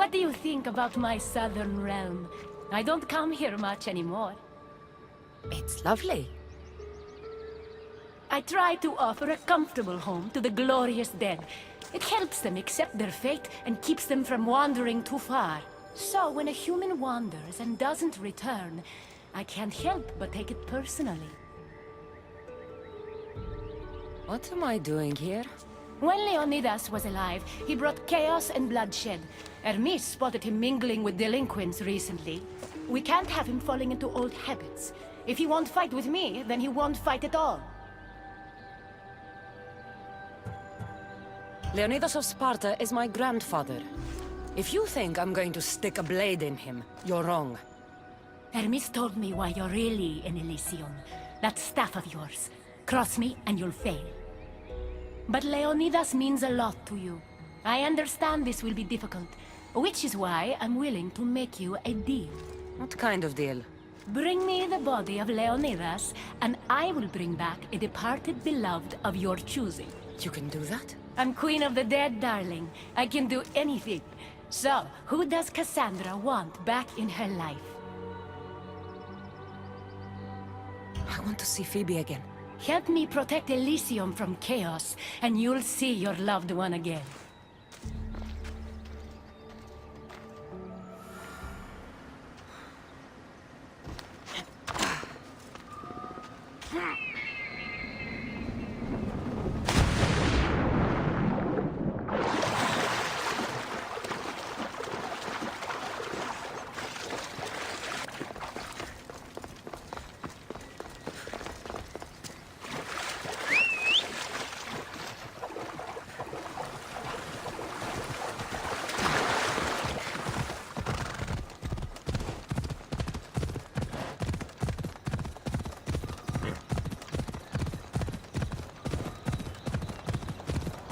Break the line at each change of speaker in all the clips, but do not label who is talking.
What do you think about my southern realm? I don't come here much anymore.
It's lovely.
I try to offer a comfortable home to the glorious dead. It helps them accept their fate and keeps them from wandering too far. So when a human wanders and doesn't return, I can't help but take it personally.
What am I doing here?
When Leonidas was alive, he brought chaos and bloodshed. Hermes spotted him mingling with delinquents recently. We can't have him falling into old habits. If he won't fight with me, then he won't fight at all.
Leonidas of Sparta is my grandfather. If you think I'm going to stick a blade in him, you're wrong.
Hermes told me why you're really in Elysium. That staff of yours. Cross me and you'll fail. But Leonidas means a lot to you. I understand this will be difficult, which is why I'm willing to make you a deal.
What kind of deal?
Bring me the body of Leonidas, and I will bring back a departed beloved of your choosing.
You can do that?
I'm queen of the dead, darling. I can do anything. So, who does Cassandra want back in her life?
I want to see Phoebe again.
Help me protect Elysium from chaos, and you'll see your loved one again.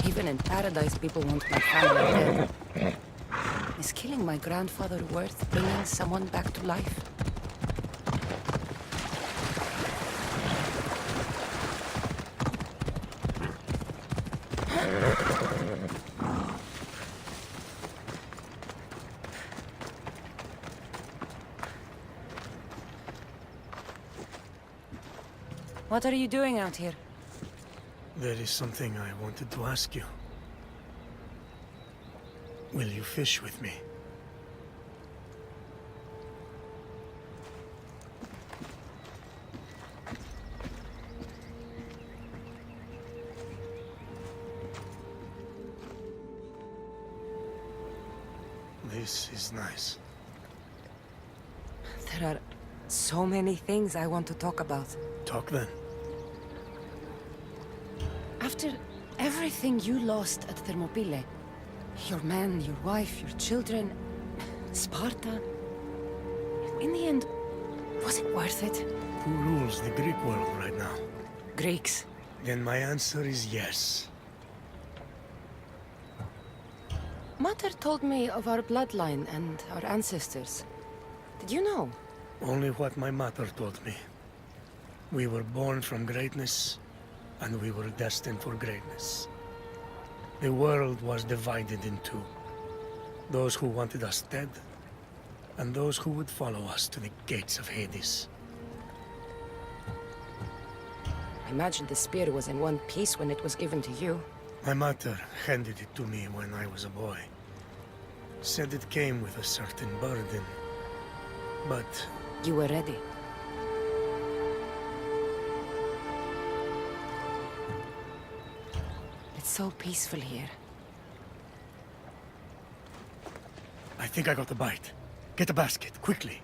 Even in paradise, people want my family dead. Is killing my grandfather worth bringing someone back to life? What are you doing out here?
There is something I wanted to ask you. Will you fish with me? This is nice.
There are so many things I want to talk about.
Talk then.
After everything you lost at Thermopylae, your men, your wife, your children, Sparta, in the end, was it worth it?
Who rules the Greek world right now?
Greeks.
Then my answer is yes.
Mother told me of our bloodline and our ancestors. Did you know?
Only what my mother told me. We were born from greatness, and we were destined for greatness. The world was divided in two. Those who wanted us dead, and those who would follow us to the gates of Hades.
I imagine the spear was in one piece when it was given to you.
My mother handed it to me when I was a boy. Said it came with a certain burden, but...
You were ready. It's so peaceful here.
I think I got a bite. Get a basket, quickly.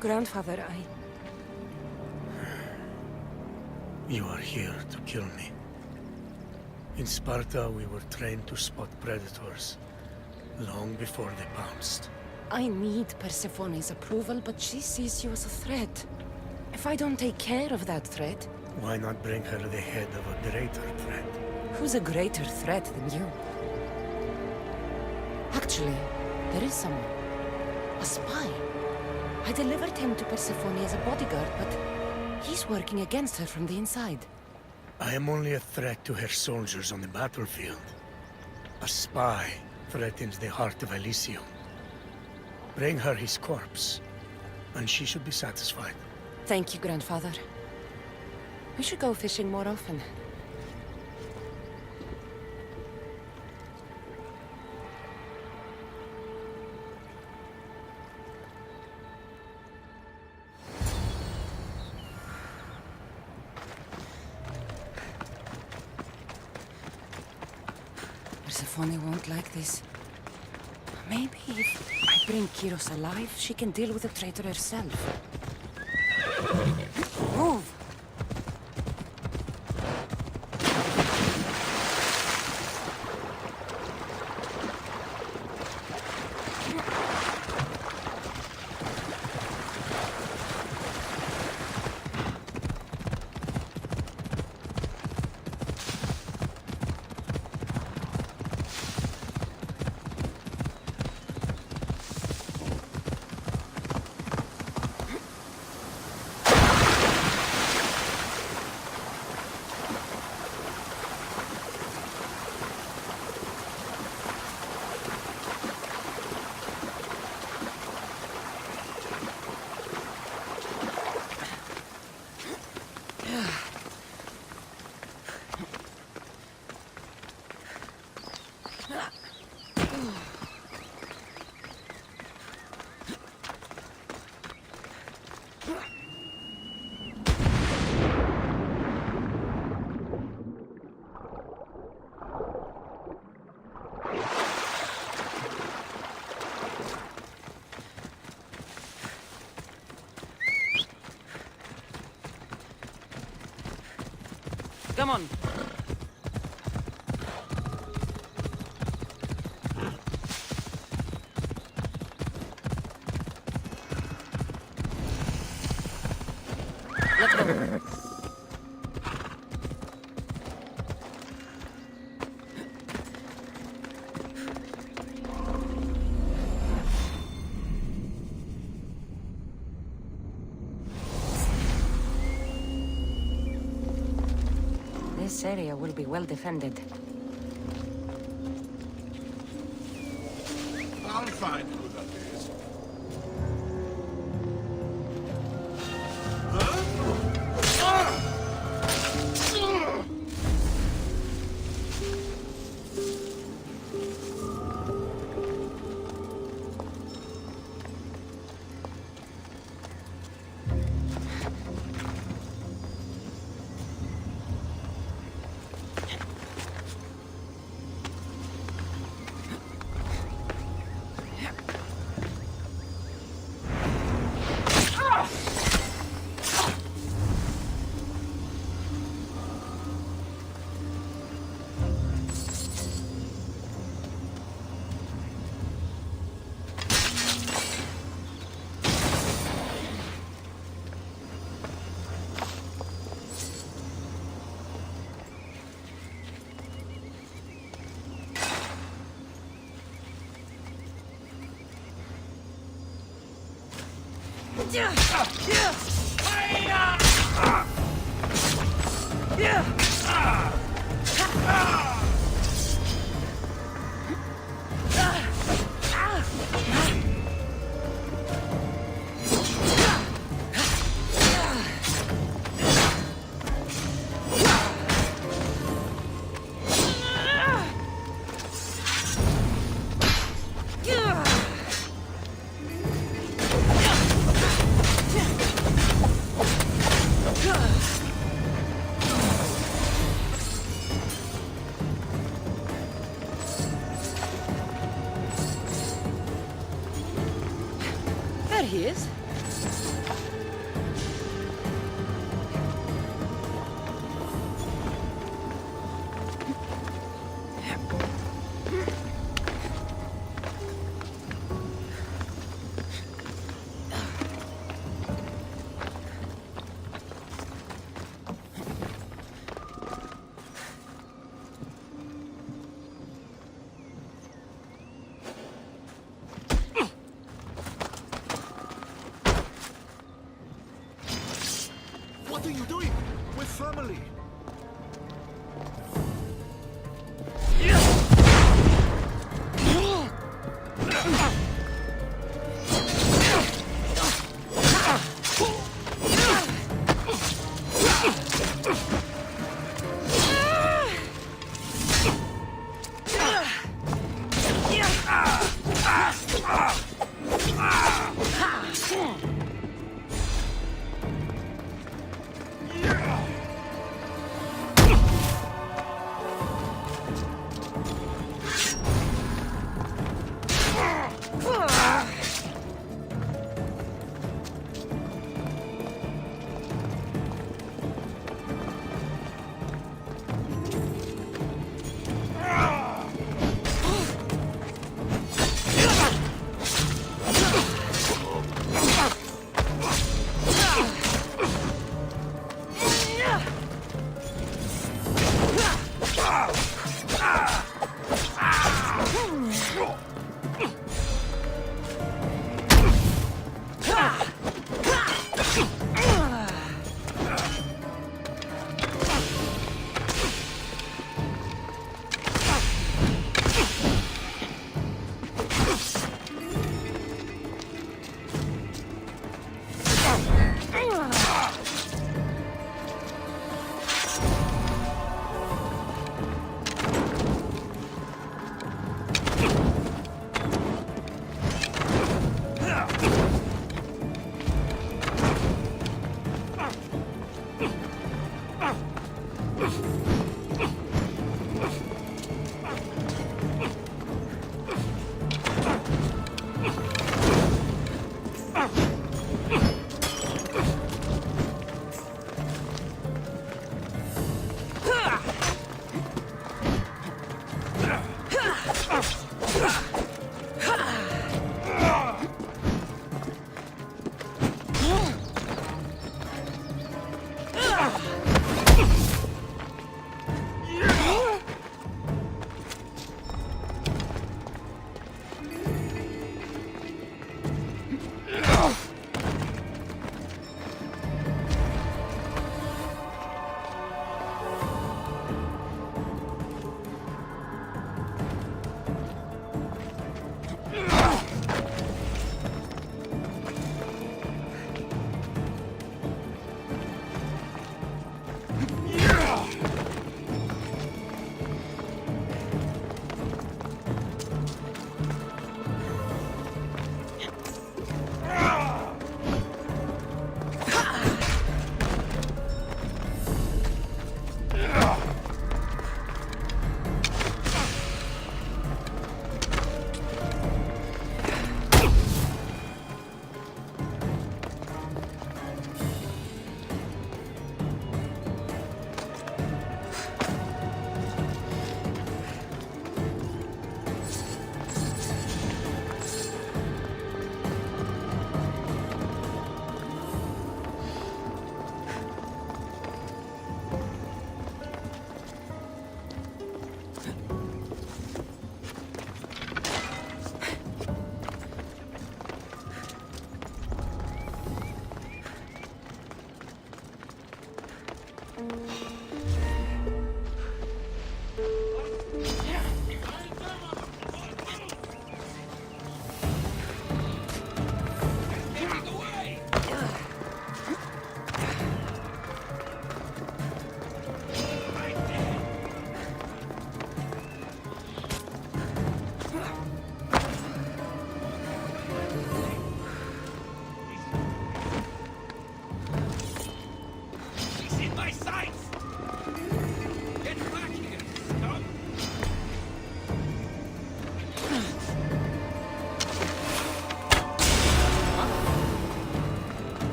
Grandfather,
You are here to kill me. In Sparta, we were trained to spot predators, long before they pounced.
I need Persephone's approval, but she sees you as a threat. If I don't take care of that threat...
Why not bring her the head of a greater threat?
Who's a greater threat than you? Actually, there is someone. A spy. I delivered him to Persephone as a bodyguard, but he's working against her from the inside.
I am only a threat to her soldiers on the battlefield. A spy threatens the heart of Elysium. Bring her his corpse, and she should be satisfied.
Thank you, Grandfather. We should go fishing more often. Persephone won't like this. Maybe if I bring Kyros alive, she can deal with the traitor herself. Move! Come on. Let's go. This area will be well defended.
I'll find who that is.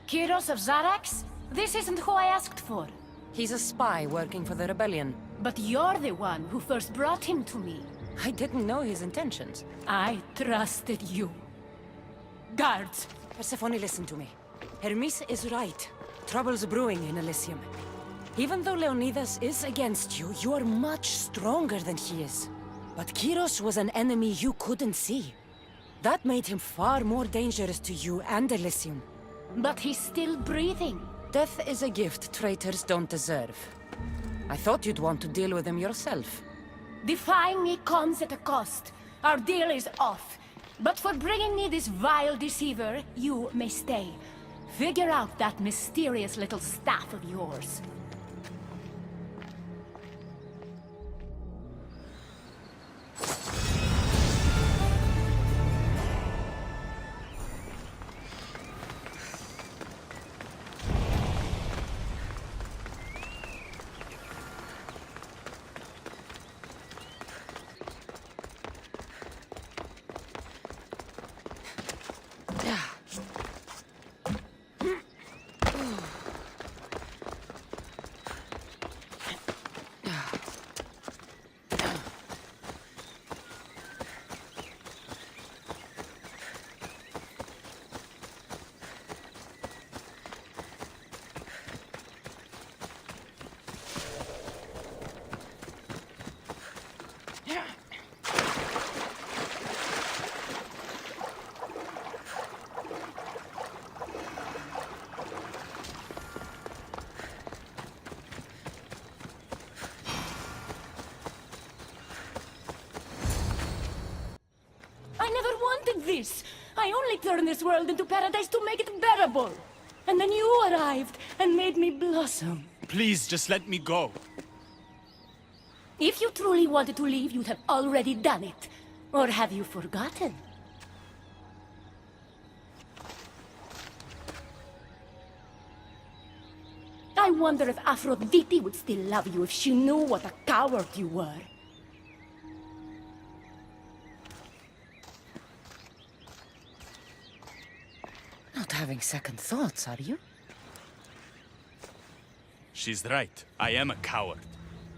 Kyros of Zarax? This isn't who I asked for.
He's a spy working for the rebellion.
But you're the one who first brought him to me.
I didn't know his intentions.
I trusted you. Guards!
Persephone, listen to me. Hermes is right. Trouble's brewing in Elysium. Even though Leonidas is against you, you are much stronger than he is. But Kyros was an enemy you couldn't see. That made him far more dangerous to you and Elysium.
But he's still breathing.
Death is a gift traitors don't deserve. I thought you'd want to deal with him yourself.
Defying me comes at a cost. Our deal is off. But for bringing me this vile deceiver, you may stay. Figure out that mysterious little staff of yours. I never wanted this. I only turned this world into paradise to make it bearable. And then you arrived and made me blossom.
Please, just let me go.
If you truly wanted to leave, you'd have already done it. Or have you forgotten? I wonder if Aphrodite would still love you if she knew what a coward you were.
Not having second thoughts, are you?
She's right. I am a coward.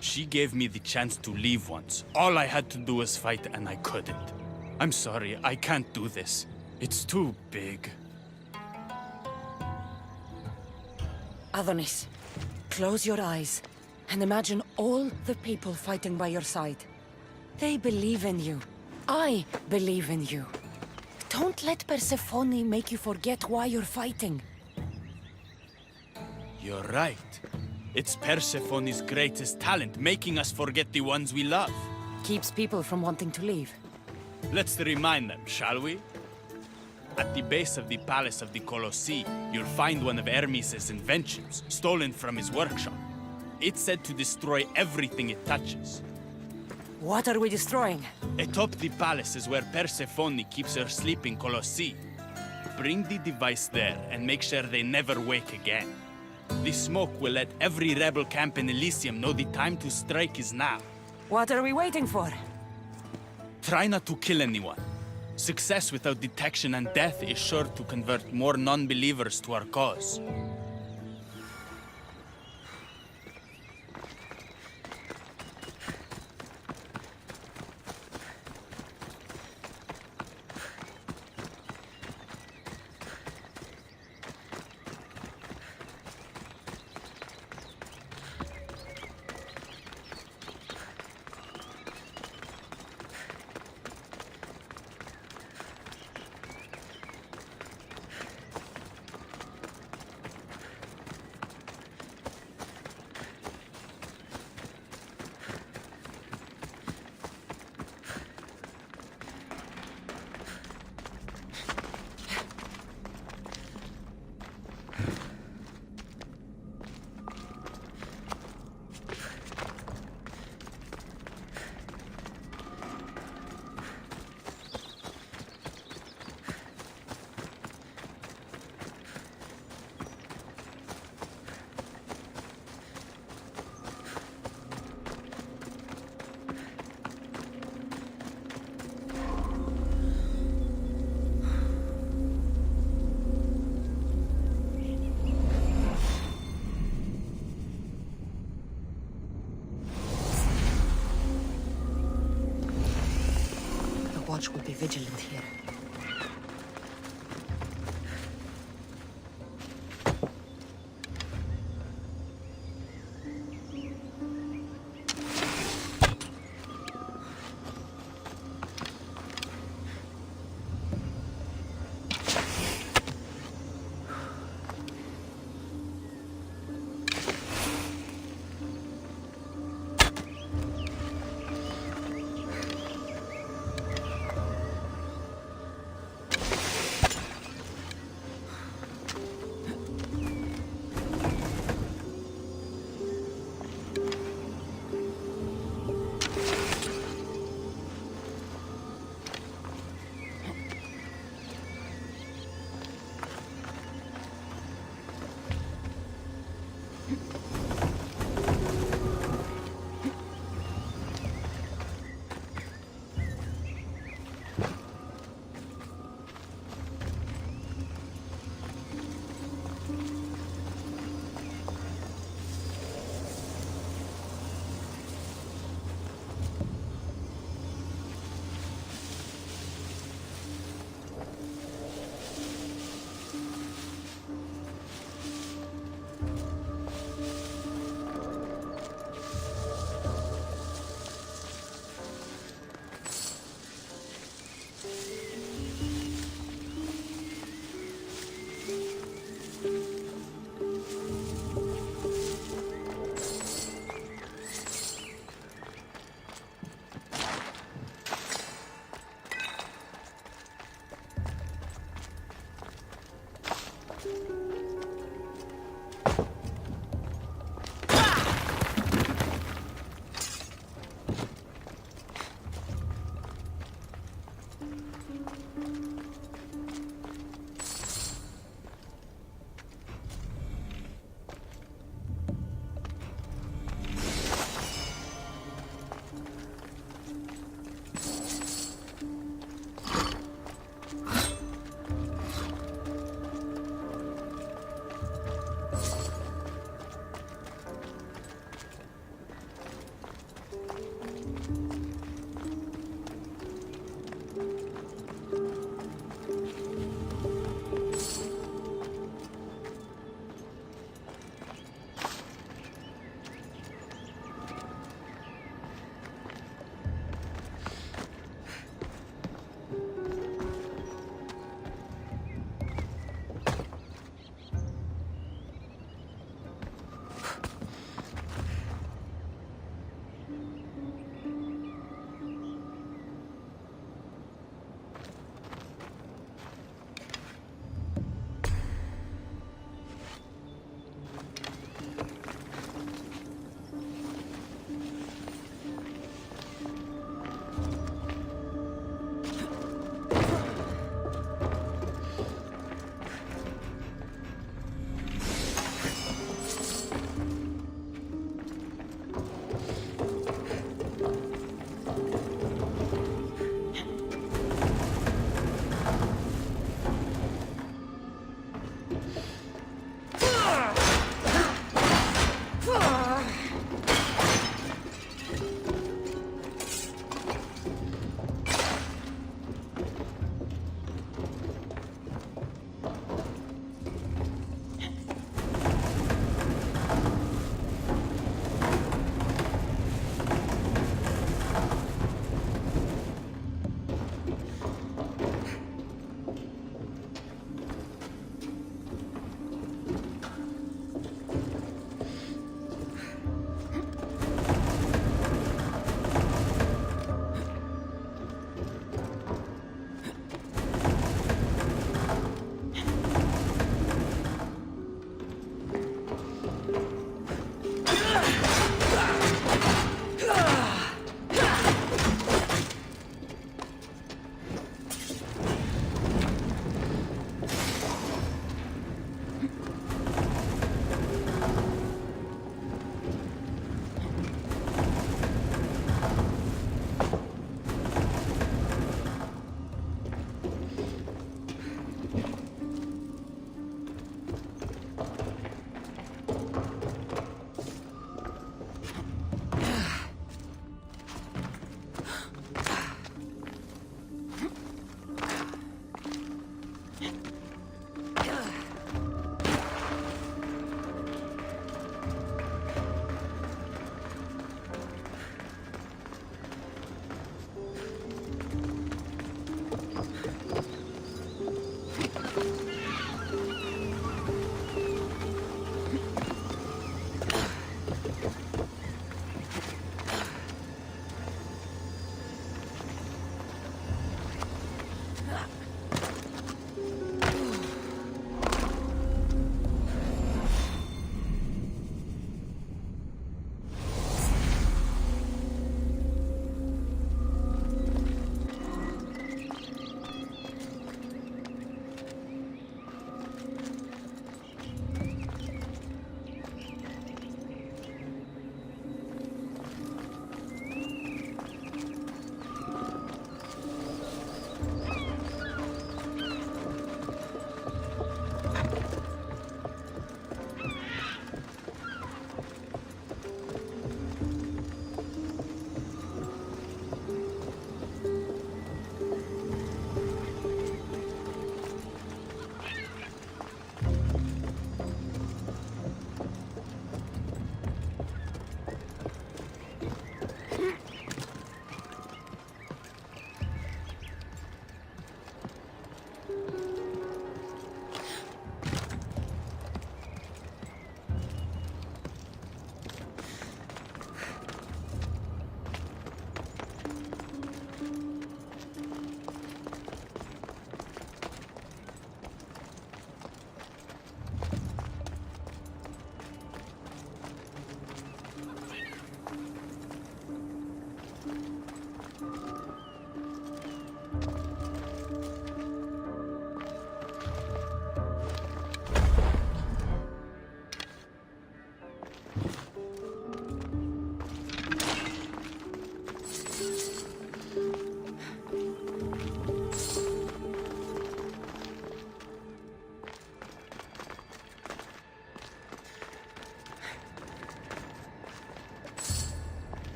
She gave me the chance to leave once. All I had to do was fight, and I couldn't. I'm sorry, I can't do this. It's too big.
Adonis, close your eyes and imagine all the people fighting by your side. They believe in you. I believe in you. Don't let Persephone make you forget why you're fighting.
You're right. It's Persephone's greatest talent, making us forget the ones we love.
Keeps people from wanting to leave.
Let's remind them, shall we? At the base of the Palace of the Colossi, you'll find one of Hermes' inventions, stolen from his workshop. It's said to destroy everything it touches.
What are we destroying?
Atop the palace is where Persephone keeps her sleeping Colossi. Bring the device there and make sure they never wake again. The smoke will let every rebel camp in Elysium know the time to strike is now.
What are we waiting for?
Try not to kill anyone. Success without detection and death is sure to convert more non-believers to our cause.
Watch will be vigilant here.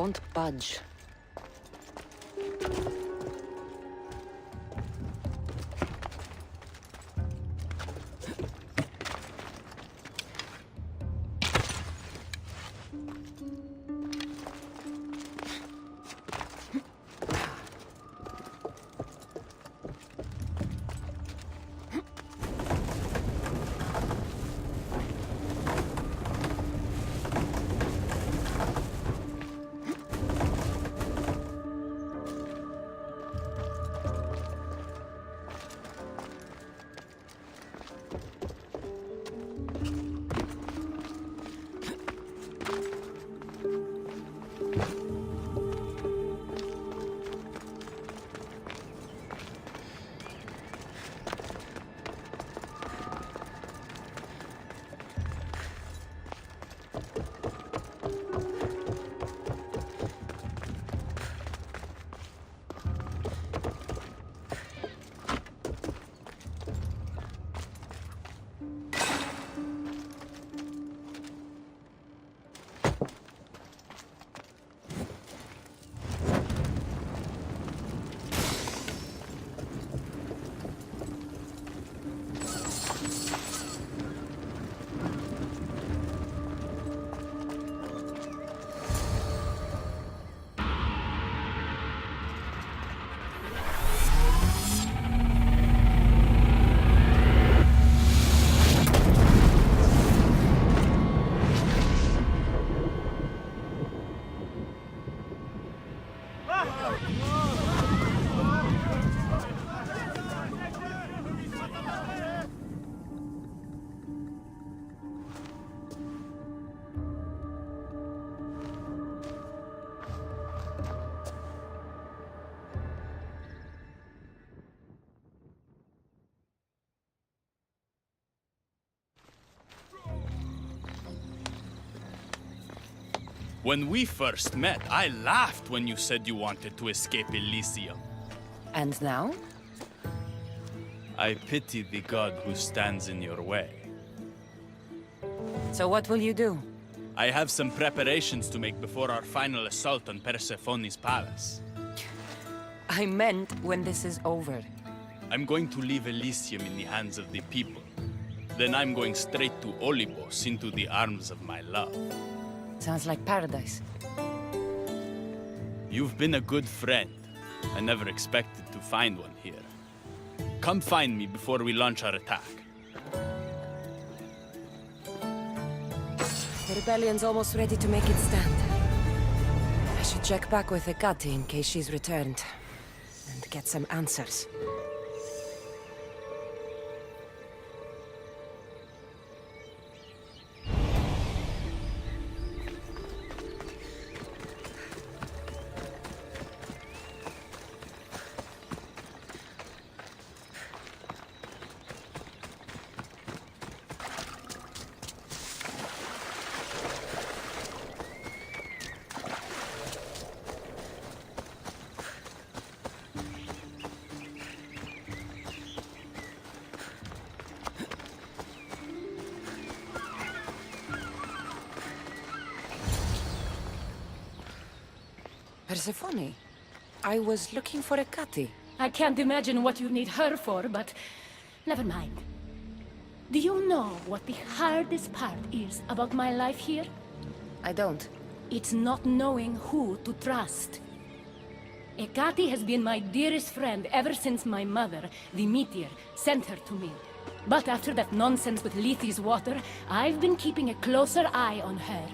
won't budge.
When we first met, I laughed when you said you wanted to escape Elysium.
And now?
I pity the god who stands in your way.
So what will you do?
I have some preparations to make before our final assault on Persephone's palace.
I meant when this is over.
I'm going to leave Elysium in the hands of the people. Then I'm going straight to Olibos, into the arms of my love.
Sounds like paradise.
You've been a good friend. I never expected to find one here. Come find me before we launch our attack.
The rebellion's almost ready to make its stand. I should check back with Hecate in case she's returned. And get some answers. Persephone, I was looking for Hecate.
I can't imagine what you need her for, but never mind. Do you know what the hardest part is about my life here?
I don't.
It's not knowing who to trust. Hecate has been my dearest friend ever since my mother, the meteor, sent her to me. But after that nonsense with Lethe's water, I've been keeping a closer eye on her.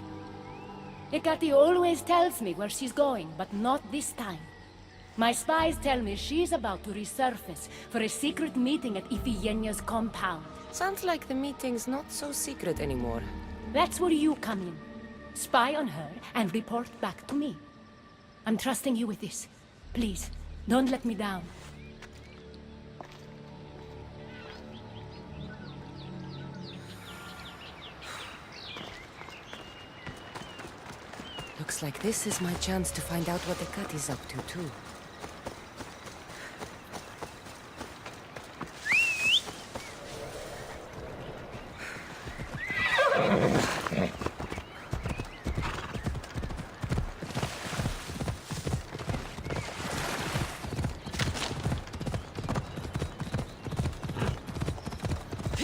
Hecate always tells me where she's going, but not this time. My spies tell me she's about to resurface for a secret meeting at Iphigenia's compound.
Sounds like the meeting's not so secret anymore.
That's where you come in. Spy on her and report back to me. I'm trusting you with this. Please, don't let me down.
Looks like this is my chance to find out what Hecate's up to, too.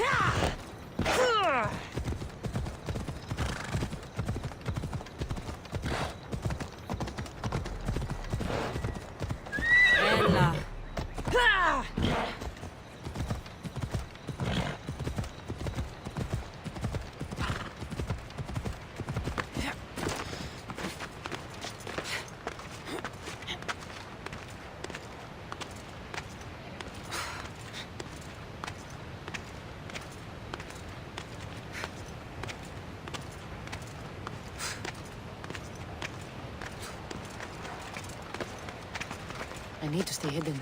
Ella. I need to stay hidden.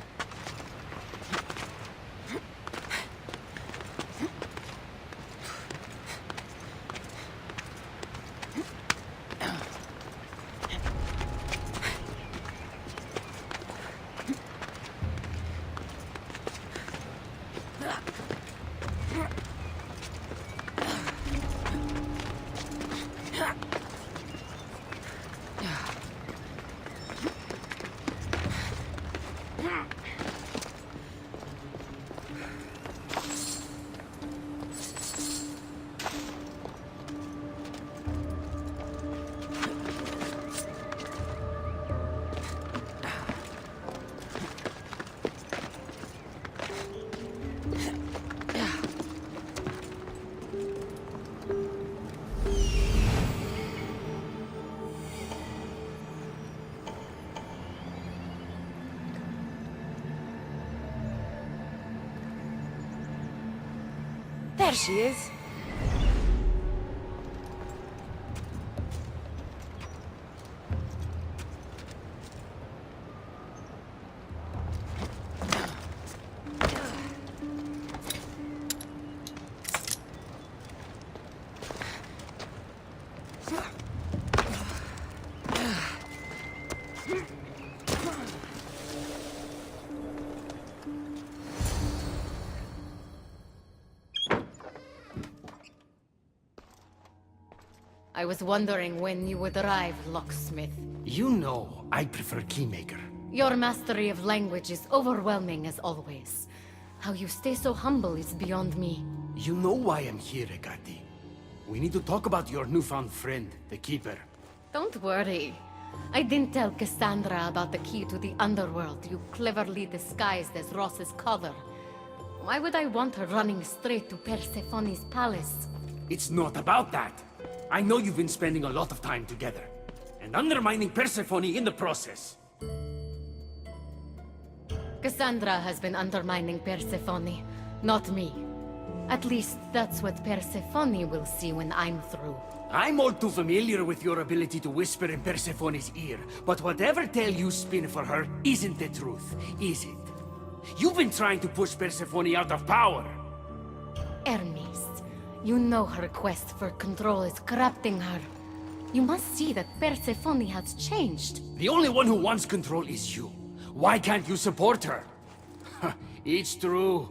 There she is. I was wondering when you would arrive, locksmith.
You know, I prefer Keymaker.
Your mastery of language is overwhelming as always. How you stay so humble is beyond me.
You know why I'm here, Ekati. We need to talk about your newfound friend, the Keeper.
Don't worry. I didn't tell Cassandra about the key to the underworld you cleverly disguised as Ross's collar. Why would I want her running straight to Persephone's palace?
It's not about that. I know you've been spending a lot of time together, and undermining Persephone in the process.
Cassandra has been undermining Persephone, not me. At least that's what Persephone will see when I'm through.
I'm all too familiar with your ability to whisper in Persephone's ear, but whatever tale you spin for her isn't the truth, is it? You've been trying to push Persephone out of power.
Hermes, you know her quest for control is corrupting her. You must see that Persephone has changed.
The only one who wants control is you. Why can't you support her? It's true.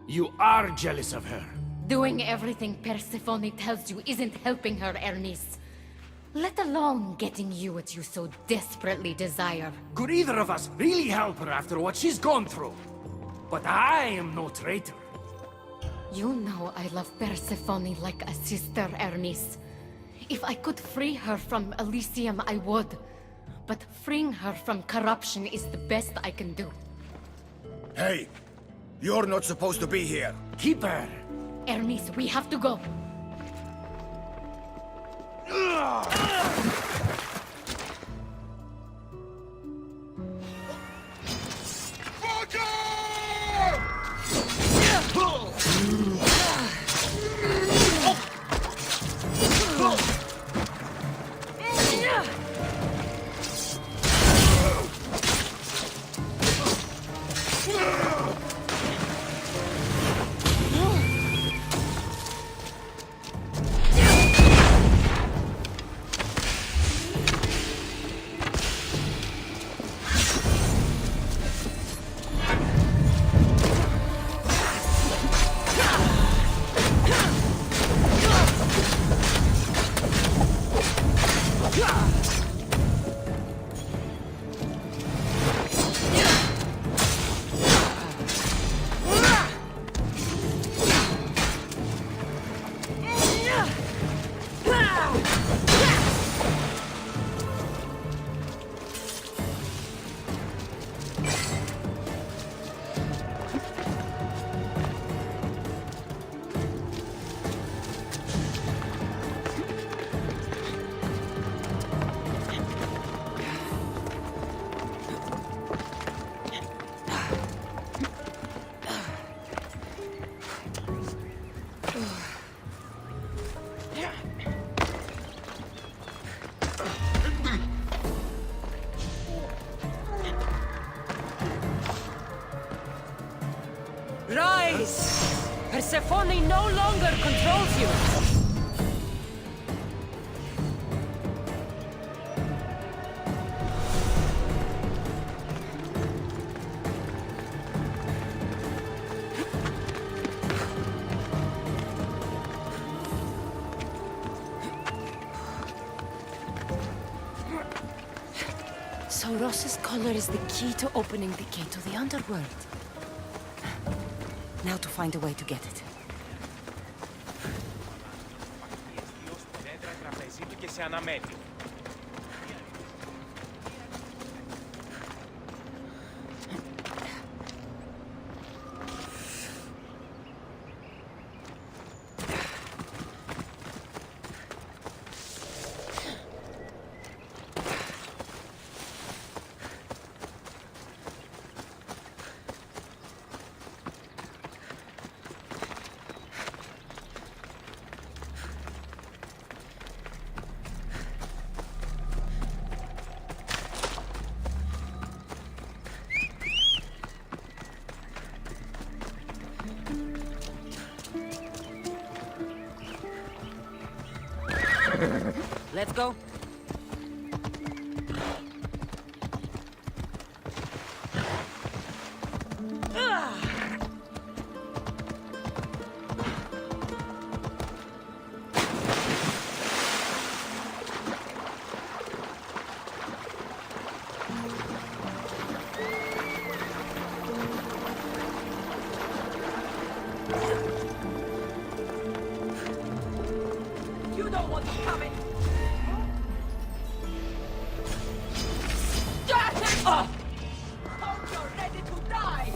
You are jealous of her.
Doing everything Persephone tells you isn't helping her, Hermes. Let alone getting you what you so desperately desire.
Could either of us really help her after what she's gone through? But I am no traitor.
You know I love Persephone like a sister, Hermes. If I could free her from Elysium, I would. But freeing her from corruption is the best I can do.
Hey, you're not supposed to be here.
Keeper!
Hermes, we have to go.
Rise! Persephone no longer controls you! So Ross's color is the key to opening the gate to the underworld. Now to find a way to get it. Let's go. You know what's coming. Hope you're ready to die!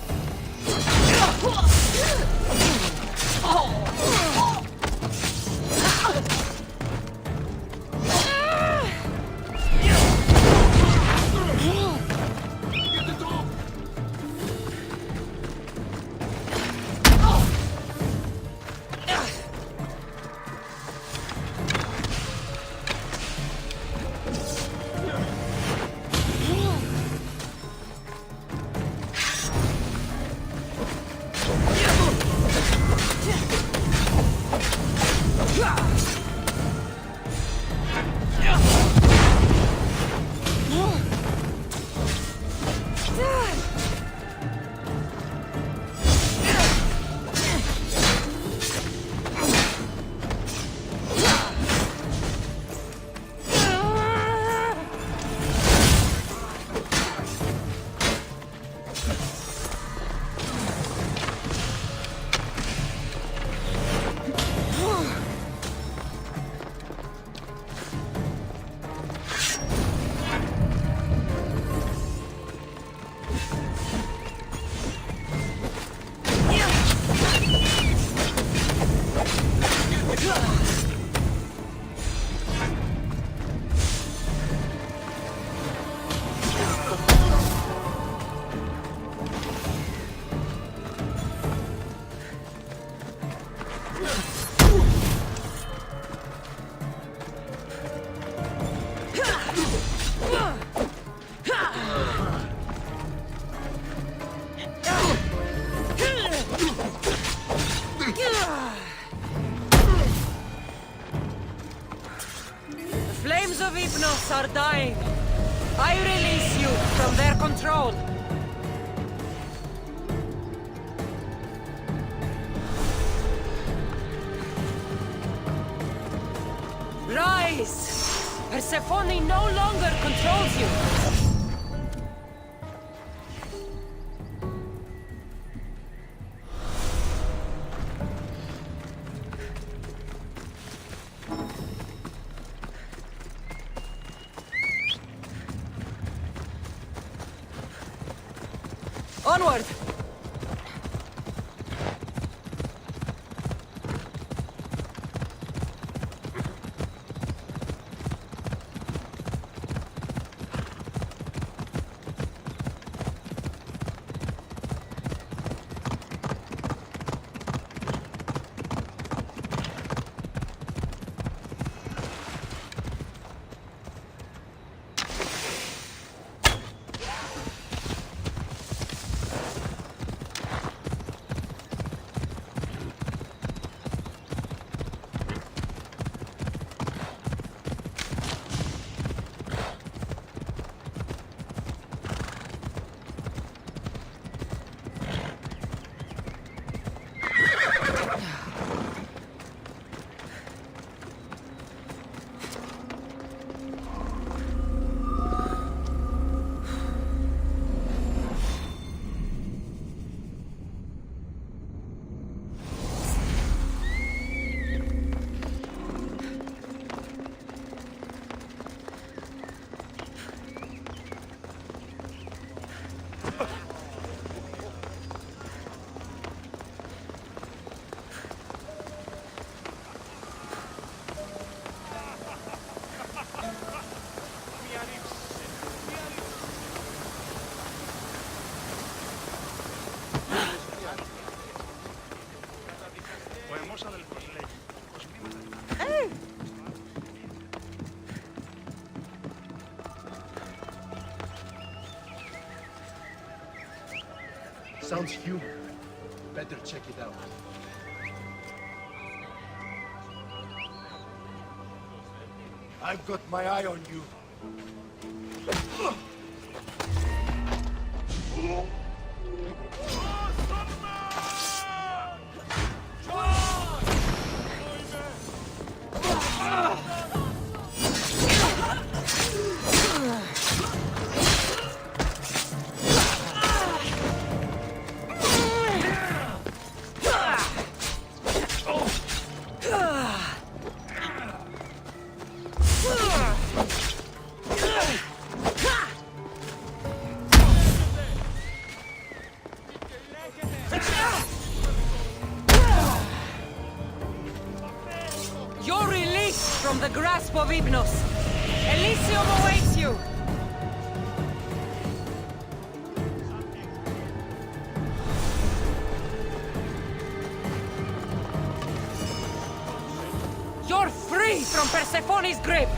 The flames of Hypnos are dying. I release you from their control. Rise! Persephone no longer controls you. Onward!
sounds human. Better check it out. I've got my eye on you.
You're released from the grasp of Hypnos. Elysium awaits you. You're free from Persephone's grip.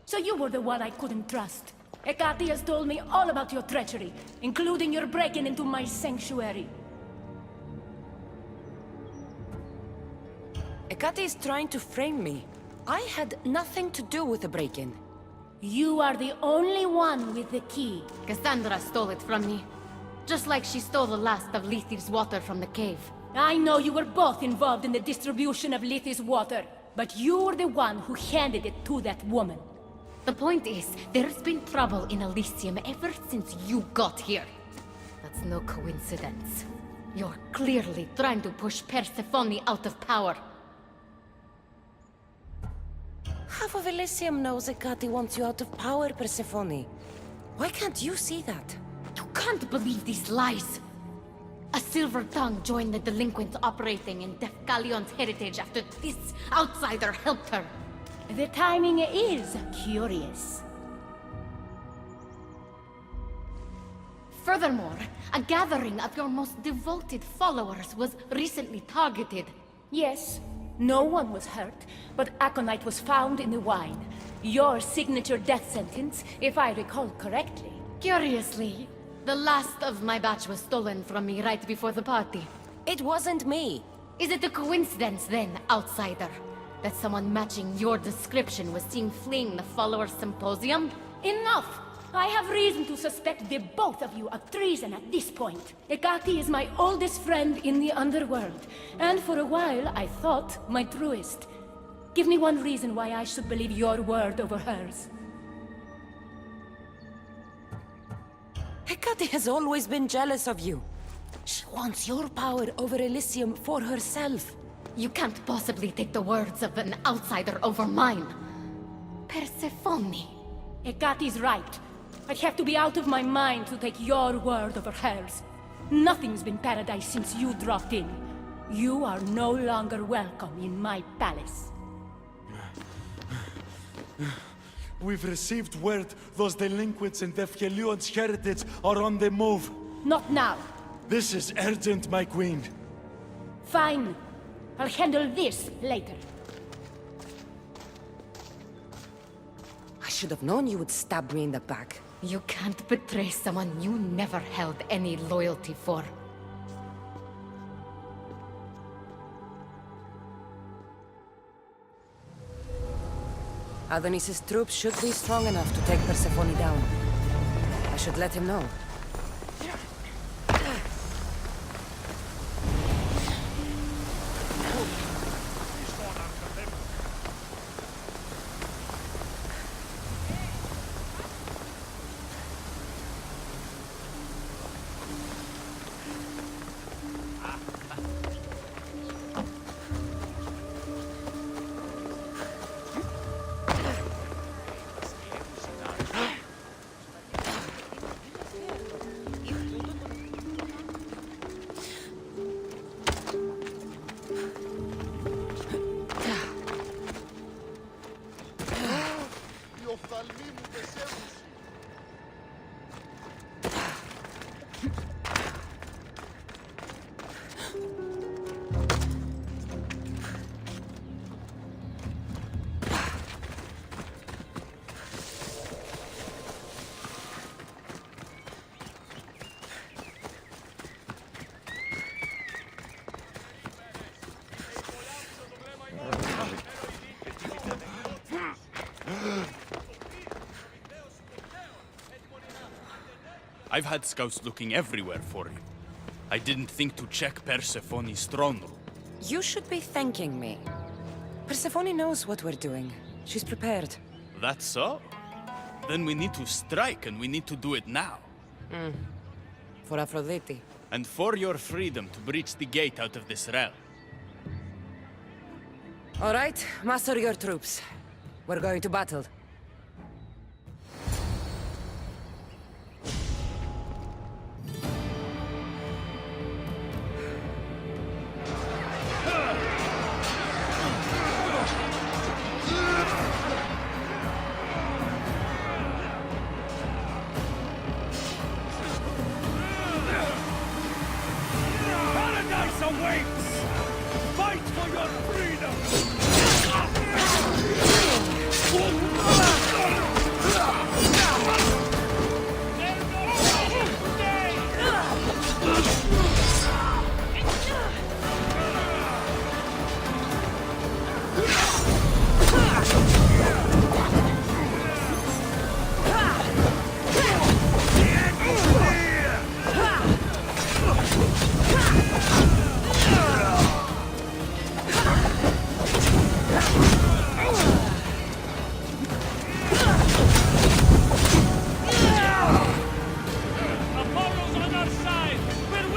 So you were the one I couldn't trust. Hecate has told me all about your treachery, including your breaking into my sanctuary.
Hecate is trying to frame me. I had nothing to do with the break-in.
You are the only one with the key.
Cassandra stole it from me. Just like she stole the last of Lethe's water from the cave.
I know you were both involved in the distribution of Lethe's water, but you were the one who handed it to that woman.
The point is, there's been trouble in Elysium ever since you got here. That's no coincidence. You're clearly trying to push Persephone out of power.
Half of Elysium knows Hecate wants you out of power, Persephone. Why can't you see that?
You can't believe these lies! A silver tongue joined the delinquents operating in Defcalion's heritage after this outsider helped her.
The timing is curious.
Furthermore, a gathering of your most devoted followers was recently targeted.
Yes, no one was hurt, but Aconite was found in the wine. Your signature death sentence, if I recall correctly.
Curiously, the last of my batch was stolen from me right before the party.
It wasn't me.
Is it a coincidence then, outsider, that someone matching your description was seen fleeing the followers' symposium?
Enough! I have reason to suspect the both of you of treason at this point. Hecate is my oldest friend in the underworld, and for a while I thought my truest. Give me one reason why I should believe your word over hers.
Hecate has always been jealous of you. She wants your power over Elysium for herself.
You can't possibly take the words of an outsider over mine. Persephone.
Hecate's right. I'd have to be out of my mind to take your word over hers. Nothing's been paradise since you dropped in. You are no longer welcome in my palace.
We've received word those delinquents in Defcalion's heritage are on the move.
Not now.
This is urgent, my queen.
Fine. I'll handle this later.
I should have known you would stab me in the back.
You can't betray someone you never held any loyalty for.
Adonis's troops should be strong enough to take Persephone down. I should let him know.
I've had scouts looking everywhere for you. I didn't think to check Persephone's throne room.
You should be thanking me. Persephone knows what we're doing. She's prepared.
That's so? Then we need to strike, and we need to do it now.
For Aphrodite.
And for your freedom to breach the gate out of this realm.
All right, muster your troops. We're going to battle.
Paradise awaits! Fight for your freedom! Apollo's on our side! We're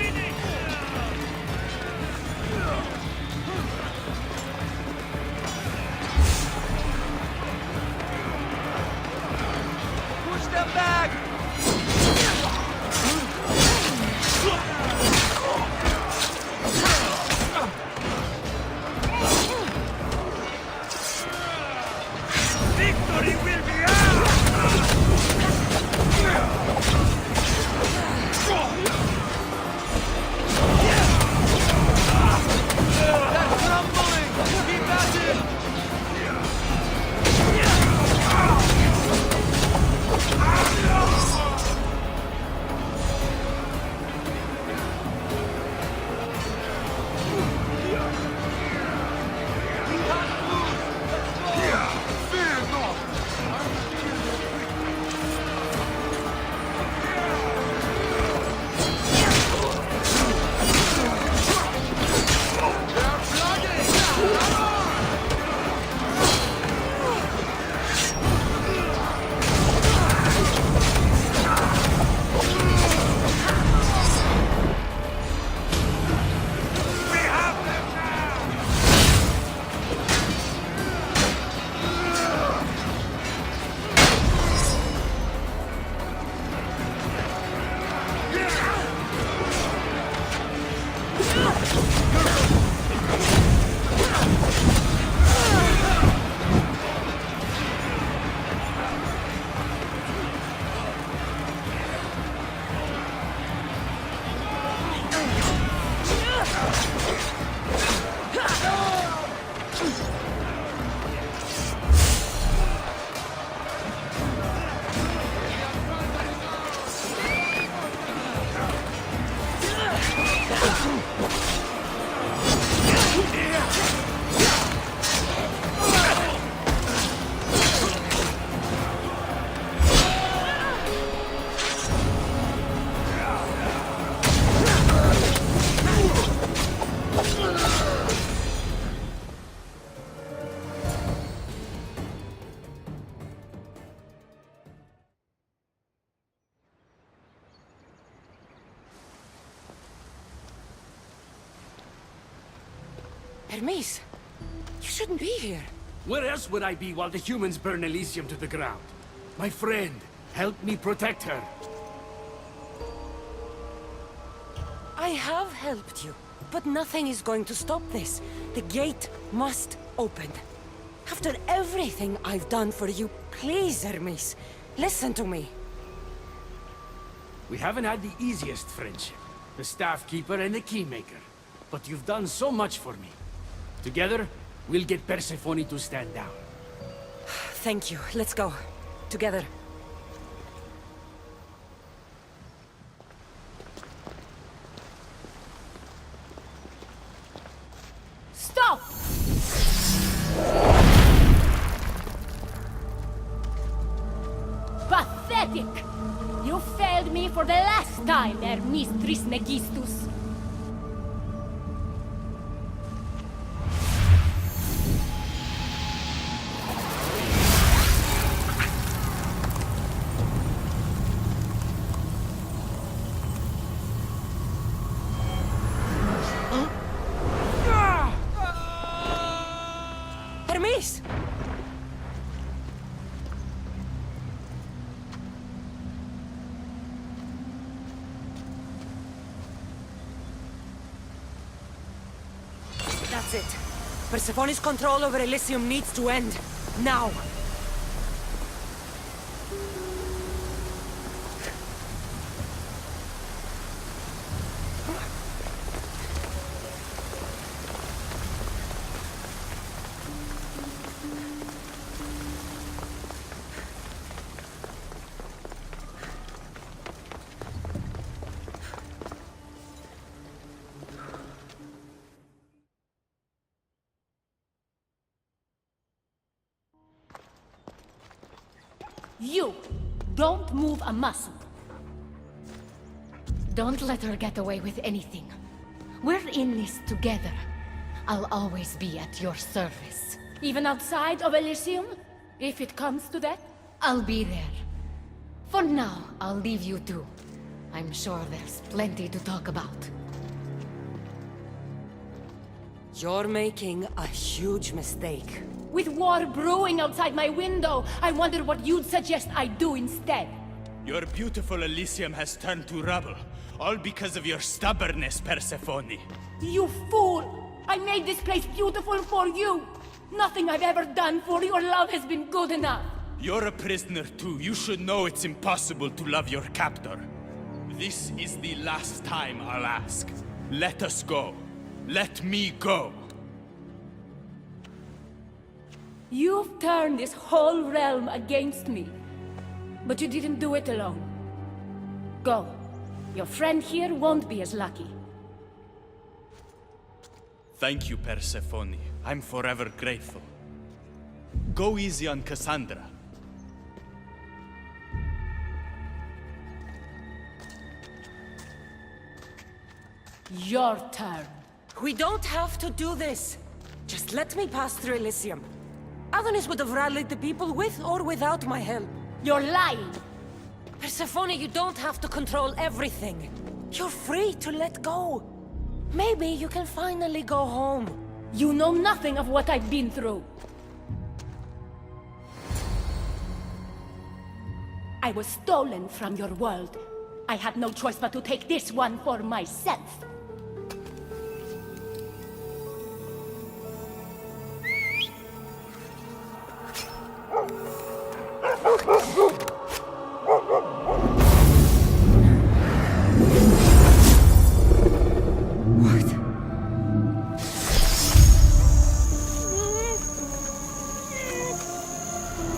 Hermes, you shouldn't be here.
Where else would I be while the humans burn Elysium to the ground? My friend, help me protect her.
I have helped you, but nothing is going to stop this. The gate must open. After everything I've done for you, please, Hermes, listen to me.
We haven't had the easiest friendship. The Staff Keeper and the Keymaker. But you've done so much for me. Together, we'll get Persephone to stand down.
Thank you. Let's go. Together.
Stop! Pathetic! You failed me for the last time, Hermes Trismegistus.
Hermes! That's it. Persephone's control over Elysium needs to end. Now!
You don't move a muscle.
Don't let her get away with anything. We're in this together. I'll always be at your service.
Even outside of Elysium? If it comes to that?
I'll be there. For now, I'll leave you two. I'm sure there's plenty to talk about.
You're making a huge mistake.
With war brewing outside my window, I wonder what you'd suggest I do instead.
Your beautiful Elysium has turned to rubble, all because of your stubbornness, Persephone.
You fool! I made this place beautiful for you! Nothing I've ever done for your love has been good enough!
You're a prisoner too. You should know it's impossible to love your captor. This is the last time I'll ask. Let us go. Let me go.
You've turned this whole realm against me. But you didn't do it alone. Go. Your friend here won't be as lucky.
Thank you, Persephone. I'm forever grateful. Go easy on Cassandra.
Your turn.
We don't have to do this. Just let me pass through Elysium. Adonis would have rallied the people with or without my help.
You're lying.
Persephone, you don't have to control everything. You're free to let go. Maybe you can finally go home.
You know nothing of what I've been through. I was stolen from your world. I had no choice but to take this one for myself.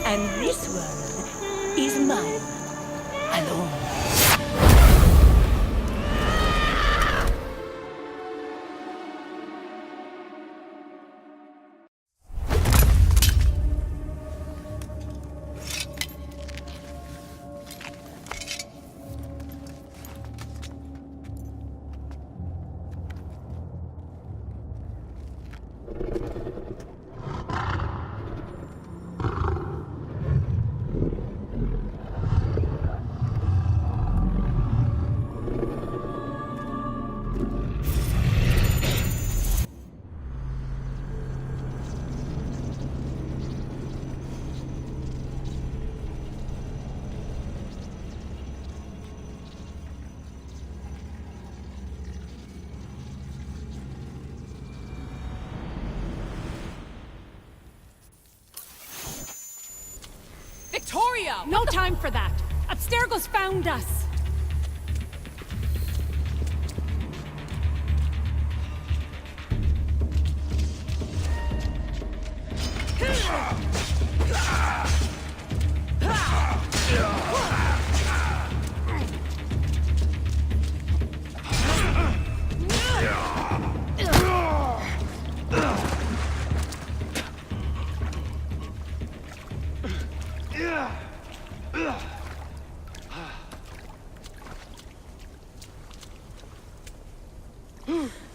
And this world is mine, alone.
Victoria!
No time for that! Abstergo's found us!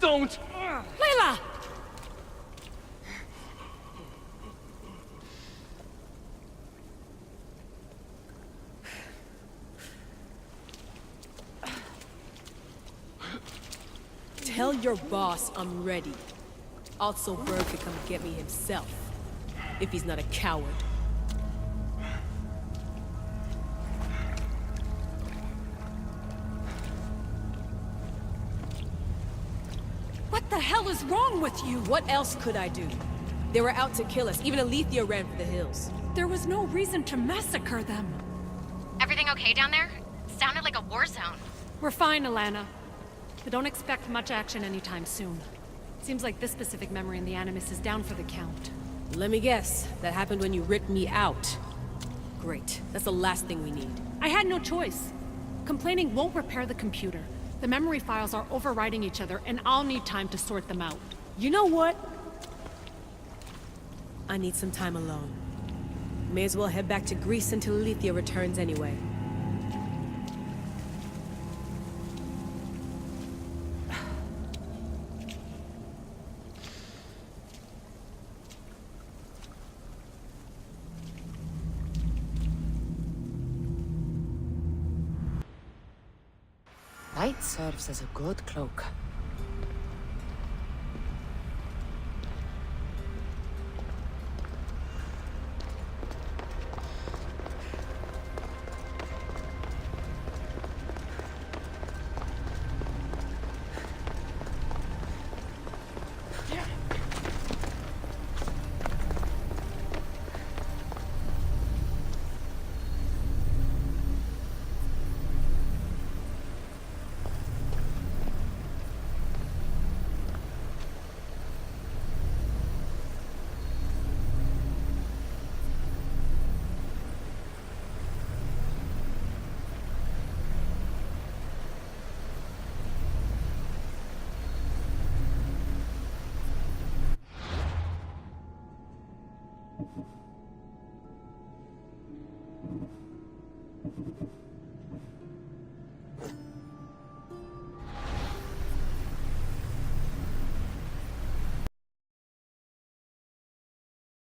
Don't!
Layla!
Tell your boss I'm ready. Also, Bird could come get me himself. If he's not a coward.
What the hell is wrong with you?
What else could I do? They were out to kill us. Even Alethea ran for the hills.
There was no reason to massacre them.
Everything okay down there? Sounded like a war zone.
We're fine, Alana. But don't expect much action anytime soon. Seems like this specific memory in the Animus is down for the count.
Let me guess. That happened when you ripped me out. Great. That's the last thing we need.
I had no choice. Complaining won't repair the computer. The memory files are overriding each other, and I'll need time to sort them out.
You know what? I need some time alone. May as well head back to Greece until Alethea returns anyway.
Light serves as a good cloak.